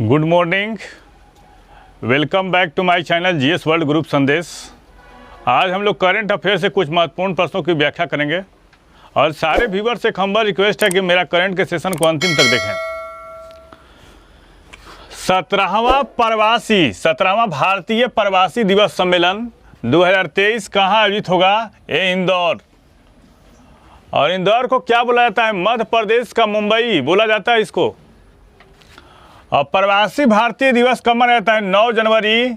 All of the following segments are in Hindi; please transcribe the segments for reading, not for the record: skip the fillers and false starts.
Good morning, welcome back to my channel GS World Group Sandesh. आज हम लोग करंट अफेयर से कुछ महत्वपूर्ण प्रश्नों की व्याख्या करेंगे और सारे व्यूअर से हम्बल रिक्वेस्ट है कि मेरा करंट के सेशन को अंतिम तक देखें। 17वां भारतीय प्रवासी दिवस सम्मेलन 2023 कहाँ आयोजित होगा? ये इंदौर। और इंदौर को क्या बोला जाता है? मध्य प्रदेश का मुंबई बोला जाता है इसको। और प्रवासी भारतीय दिवस कब मनाया जाता है? 9 जनवरी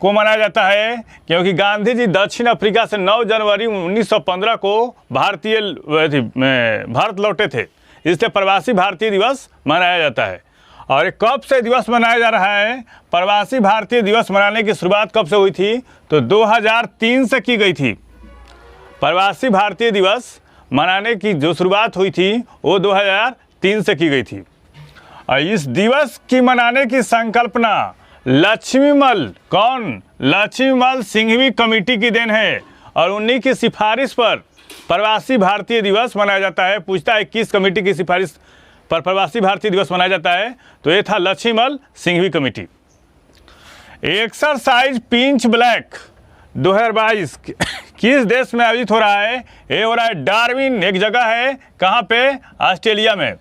को मनाया जाता है, क्योंकि गांधी जी दक्षिण अफ्रीका से 9 जनवरी 1915 को भारत लौटे थे, इसलिए प्रवासी भारतीय दिवस मनाया जाता है। और ये कब से दिवस मनाया जा रहा है? प्रवासी भारतीय दिवस मनाने की शुरुआत कब से हुई थी? तो 2003 से की गई थी। प्रवासी भारतीय दिवस मनाने की जो शुरुआत हुई थी वो 2003 से की गई थी। और इस दिवस की मनाने की संकल्पना लक्ष्मीमल सिंघवी कमेटी की देन है और उन्हीं की सिफारिश पर प्रवासी भारतीय दिवस मनाया जाता है। पूछता है किस कमेटी की सिफारिश पर प्रवासी भारतीय दिवस मनाया जाता है? तो ये था Laxmimall Singhvi committee. Exercise pitch black 2022 किस देश में आयोजित हो रहा है? ये हो रहा है डार्विन, एक जगह है, कहाँ पे? ऑस्ट्रेलिया में।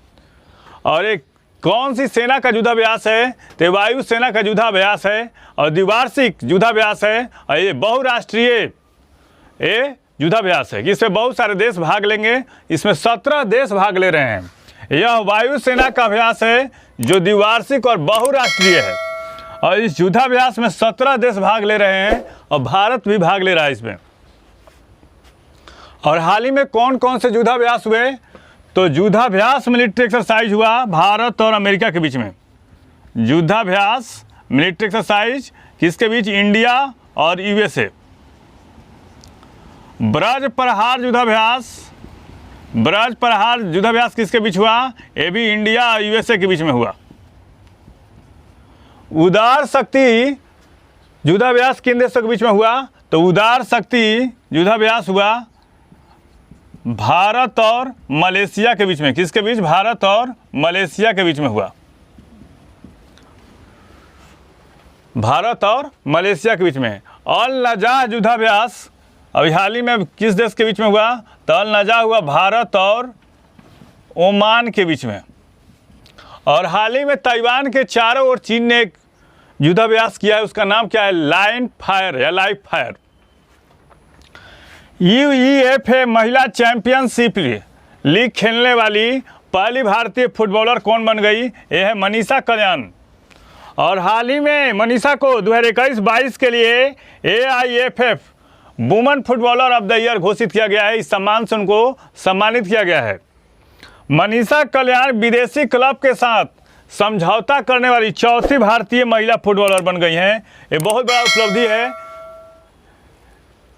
और एक कौन सी सेना का युद्धाभ्यास है? तो वायु सेना का युद्धाभ्यास है और द्विवार्षिक युद्धाभ्यास है और ये बहुराष्ट्रीय ये युद्धाभ्यास है, इसमें बहुत सारे देश भाग लेंगे। इसमें 17 देश भाग ले रहे हैं। यह वायु सेना का अभ्यास है जो द्विवार्षिक और बहुराष्ट्रीय है और इस युद्धाभ्यास में 17 देश भाग ले रहे हैं और भारत भी भाग ले रहा है इसमें। और हाल ही में कौन कौन से युद्धाभ्यास हुए? तो युद्धाभ्यास मिलिट्री एक्सरसाइज हुआ भारत और अमेरिका के बीच में। युद्धाभ्यास मिलिट्री एक्सरसाइज किसके बीच? इंडिया और यूएसए। ब्रज प्रहार युद्धाभ्यास किसके बीच हुआ? ये भी इंडिया और यूएसए के बीच में हुआ। उदार शक्ति युद्धाभ्यास किन देशों के बीच में हुआ? तो उदार शक्ति युद्धाभ्यास हुआ भारत और मलेशिया के बीच में। किसके बीच? भारत और मलेशिया के बीच में हुआ। भारत और मलेशिया के बीच में। अल नजाह युद्धाभ्यास अभी हाल ही में किस देश के बीच में हुआ? तो अल नजाह हुआ भारत और ओमान के बीच में। और हाल ही में ताइवान के चारों ओर चीन ने एक युद्धाभ्यास किया है, उसका नाम क्या है? Live fire. यूईएफए महिला चैंपियनशिप लीग खेलने वाली पहली भारतीय फुटबॉलर कौन बन गई? यह है मनीषा कल्याण। और हाल ही में मनीषा को 2021-22 के लिए AIFF women footballer of the year घोषित किया गया है। इस सम्मान से उनको सम्मानित किया गया है। मनीषा कल्याण विदेशी क्लब के साथ समझौता करने वाली चौथी भारतीय महिला फुटबॉलर बन गई हैं। ये बहुत बड़ा उपलब्धि है।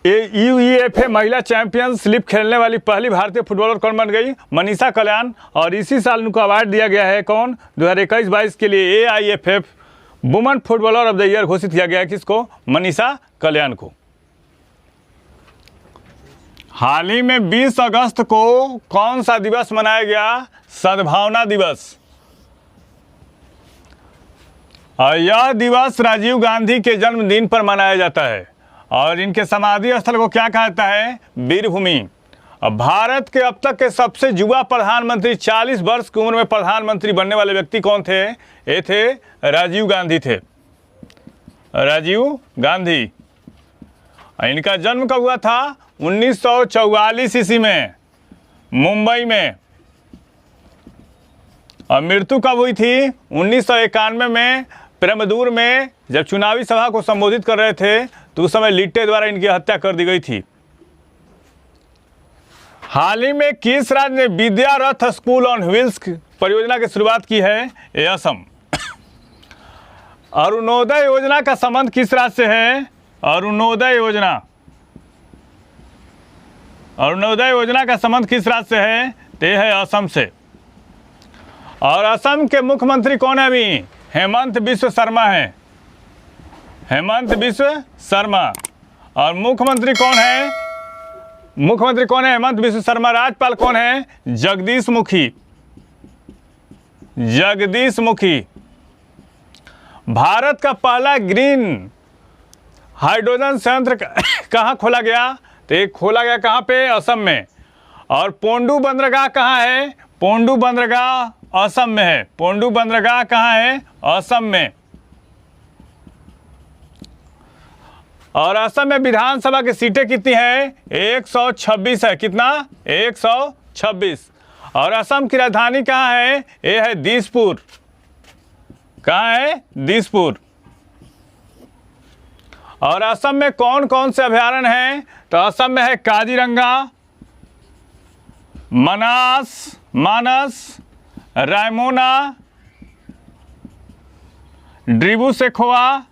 यूईएफए महिला चैंपियनशिप खेलने वाली पहली भारतीय फुटबॉलर कौन बन गई? मनीषा कल्याण। और इसी साल उनको अवार्ड दिया गया है। कौन? 2021-22 के लिए AIFF women footballer of the year घोषित किया गया है। किसको? मनीषा कल्याण को। हाल ही में 20 अगस्त को कौन सा दिवस मनाया गया? सद्भावना दिवस। और यह दिवस राजीव गांधी के जन्मदिन पर मनाया जाता है और इनके समाधि स्थल को क्या कहा जाता है? वीरभूमि। अब भारत के अब तक के सबसे युवा प्रधानमंत्री 40 वर्ष की उम्र में प्रधानमंत्री बनने वाले व्यक्ति कौन थे? ये थे राजीव गांधी थे। राजीव गांधी। इनका जन्म कब हुआ था? 1944 ईस्वी में मुंबई में। और मृत्यु कब हुई थी? 1991 में प्रेमदूर में जब चुनावी सभा को संबोधित कर रहे थे तो उस समय लिट्टे द्वारा इनकी हत्या कर दी गई थी। हाल ही में किस राज्य ने विद्या रथ स्कूल ऑन व्हील्स परियोजना की शुरुआत की है? ये असम। अरुणोदय योजना का संबंध किस राज्य से है? अरुणोदय योजना का संबंध किस राज्य से है? ते है असम से। और असम के मुख्यमंत्री कौन है अभी? हेमंत बिश्व शर्मा है। हेमंत बिश्व शर्मा। और मुख्यमंत्री कौन है? हेमंत बिश्व शर्मा। राज्यपाल कौन है? जगदीश मुखी। भारत का पहला ग्रीन हाइड्रोजन संयंत्र कहाँ खोला गया? तो ये खोला गया कहाँ पे? असम में। और पोंडू बंदरगाह कहाँ है? पोंडू बंदरगाह असम में है। पोंडू बंदरगाह कहाँ है? असम में। और असम में विधानसभा की सीटें कितनी है? 126 है। कितना? 126। और असम की राजधानी कहाँ है? ये है दिसपुर। कहाँ है? दिसपुर। और असम में कौन कौन से अभयारण्य हैं? तो असम में है काजीरंगा, मानस, रायमोना, ड्रिबू सेखोवा,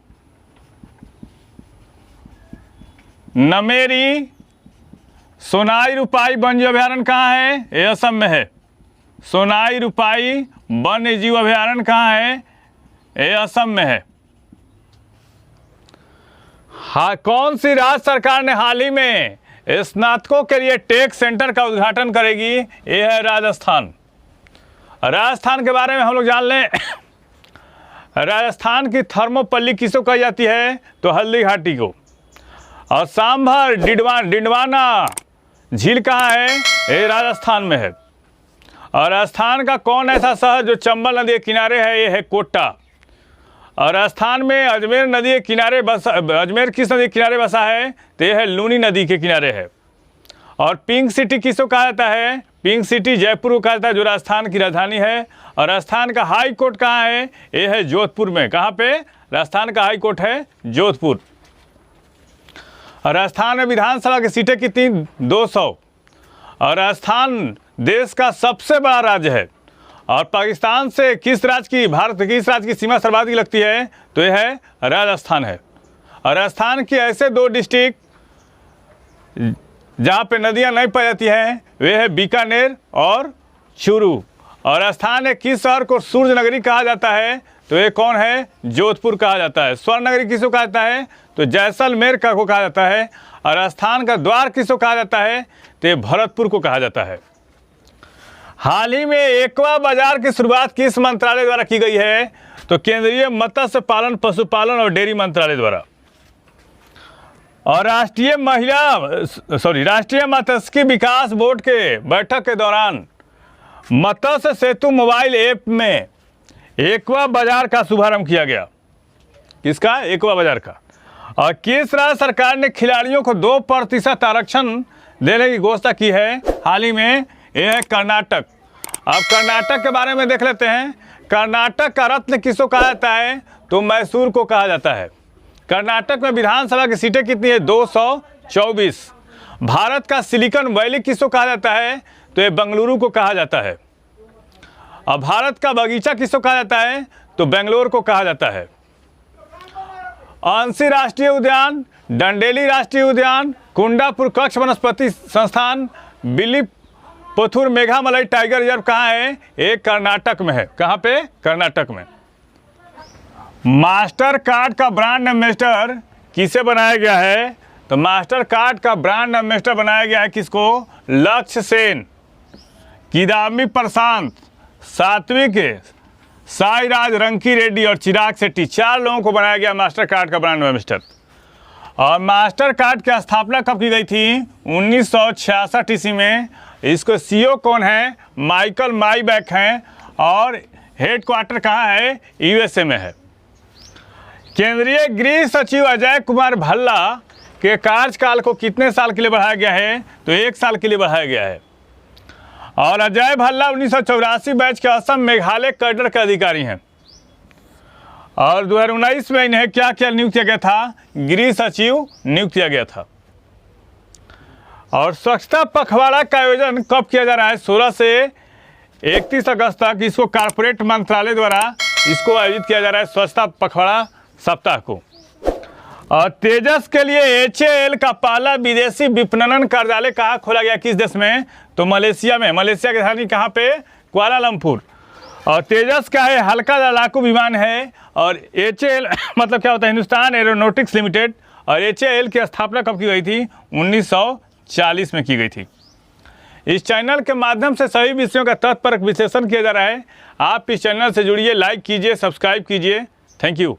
नमेरी, सोनाई रूपाई वन्यजीव अभयारण्य कहाँ है? ये असम में है। सोनाई रूपाई वन्यजीव अभयारण्य कहाँ है? ये असम में है। हाँ, कौन सी राज्य सरकार ने हाल ही में स्नातकों के लिए टेक सेंटर का उद्घाटन करेगी? ये है राजस्थान। राजस्थान के बारे में हम लोग जान लें। राजस्थान की थर्मोपल्ली किसको कही जाती है? तो हल्दी घाटी को। और सांभर डिंडवाना झील कहाँ है? ये राजस्थान में है। और राजस्थान का कौन ऐसा शहर जो चंबल नदी के किनारे है? ये है कोटा। और राजस्थान में अजमेर नदी के किनारे अजमेर किस नदी के किनारे बसा है? तो यह है लूनी नदी के किनारे है। और पिंक सिटी किसको कहा जाता है? पिंक सिटी जयपुर को कहा जाता है, जो राजस्थान की राजधानी है। और राजस्थान का हाई कोर्ट कहाँ है? ये है जोधपुर में। कहाँ पे? राजस्थान का हाई कोर्ट है जोधपुर। और राजस्थान में विधानसभा की सीटें कितनी? 200। और राजस्थान देश का सबसे बड़ा राज्य है। और पाकिस्तान से भारत किस राज्य की सीमा सर्वाधिक लगती है? तो यह है राजस्थान है। और राजस्थान की ऐसे 2 डिस्ट्रिक्ट जहाँ पे नदियाँ नहीं पाई जाती हैं, वे है बीकानेर और चूरू। और राजस्थान में किस शहर को सूर्य नगरी कहा जाता है? तो ये कौन है? जोधपुर कहा जाता है। स्वर्ण नगरी किसको कहा जाता है? तो जैसलमेर को कहा जाता है। और राजस्थान का द्वार किसको कहा जाता है? तो ये भरतपुर को कहा जाता है। हाल ही में एक्वा बाजार की शुरुआत किस मंत्रालय द्वारा की गई है? तो केंद्रीय मत्स्य पालन, पशुपालन और डेयरी मंत्रालय द्वारा। और राष्ट्रीय मत्स्यिकी विकास बोर्ड के बैठक के दौरान मत्स्य सेतु मोबाइल ऐप में एक्वा बाजार का शुभारंभ किया गया। किसका? एक्वा बाजार का। और किस राज्य सरकार ने खिलाड़ियों को 2% आरक्षण देने की घोषणा की है हाल ही में? यह है कर्नाटक। अब कर्नाटक के बारे में देख लेते हैं। कर्नाटक का रत्न किसको कहा जाता है? तो मैसूर को कहा जाता है। कर्नाटक में विधानसभा की सीटें कितनी है? 224। भारत का सिलिकॉन वैली किसको कहा जाता है? तो ये बेंगलुरु को कहा जाता है। अब भारत का बगीचा किसको कहा जाता है? तो बेंगलोर को कहा जाता है। अंशी राष्ट्रीय उद्यान, डंडेली राष्ट्रीय उद्यान, कुंडापुर कच्छ वनस्पति संस्थान, बिलीपथुर मेघामलई टाइगर रिजर्व कहाँ है? ये कर्नाटक में है। कहाँ पे? कर्नाटक में। मास्टर कार्ड का ब्रांड एम्बेसडर किसे बनाया गया है? तो मास्टर कार्ड का ब्रांड एम्बेसडर बनाया गया है किसको? लक्ष्य सेन, किदाम्बी प्रशांत, सात्विक साईराज रंकी रेड्डी और चिराग शेट्टी, 4 लोगों को बनाया गया मास्टर कार्ड का ब्रांड एम्बेसडर। और मास्टर कार्ड की स्थापना कब की गई थी? 1966 ईस्वी में। इसको सीईओ कौन है? माइकल माईबैक हैं। और हेडक्वार्टर कहाँ है? यूएसए में है। केंद्रीय गृह सचिव अजय कुमार भल्ला के कार्यकाल को कितने साल के लिए बढ़ाया गया है? तो 1 साल के लिए बढ़ाया गया है। और अजय भल्ला 1984 बैच के असम मेघालय कैडर के अधिकारी हैं। और 2019 में इन्हें क्या नियुक्त किया गया था? गृह सचिव नियुक्त किया गया था। और स्वच्छता पखवाड़ा का आयोजन कब किया जा रहा है? 16 से 31 अगस्त तक इसको कारपोरेट मंत्रालय द्वारा इसको आयोजित किया जा रहा है, स्वच्छता पखवाड़ा सप्ताह को। और तेजस के लिए HAL का पहला विदेशी विपणन कार्यालय कहाँ खोला गया? किस देश में? तो मलेशिया में। मलेशिया की राजधानी कहाँ पे? कुआलालंपुर। और तेजस क्या है? हल्का लड़ाकू विमान है। और HAL मतलब क्या होता है? Hindustan aeronautics limited. और HAL की स्थापना कब की गई थी? 1940 में की गई थी। इस चैनल के माध्यम से सभी विषयों का तथ्यपरक विश्लेषण किया जा रहा है। आप इस चैनल से जुड़िए, लाइक कीजिए, सब्सक्राइब कीजिए। Thank you.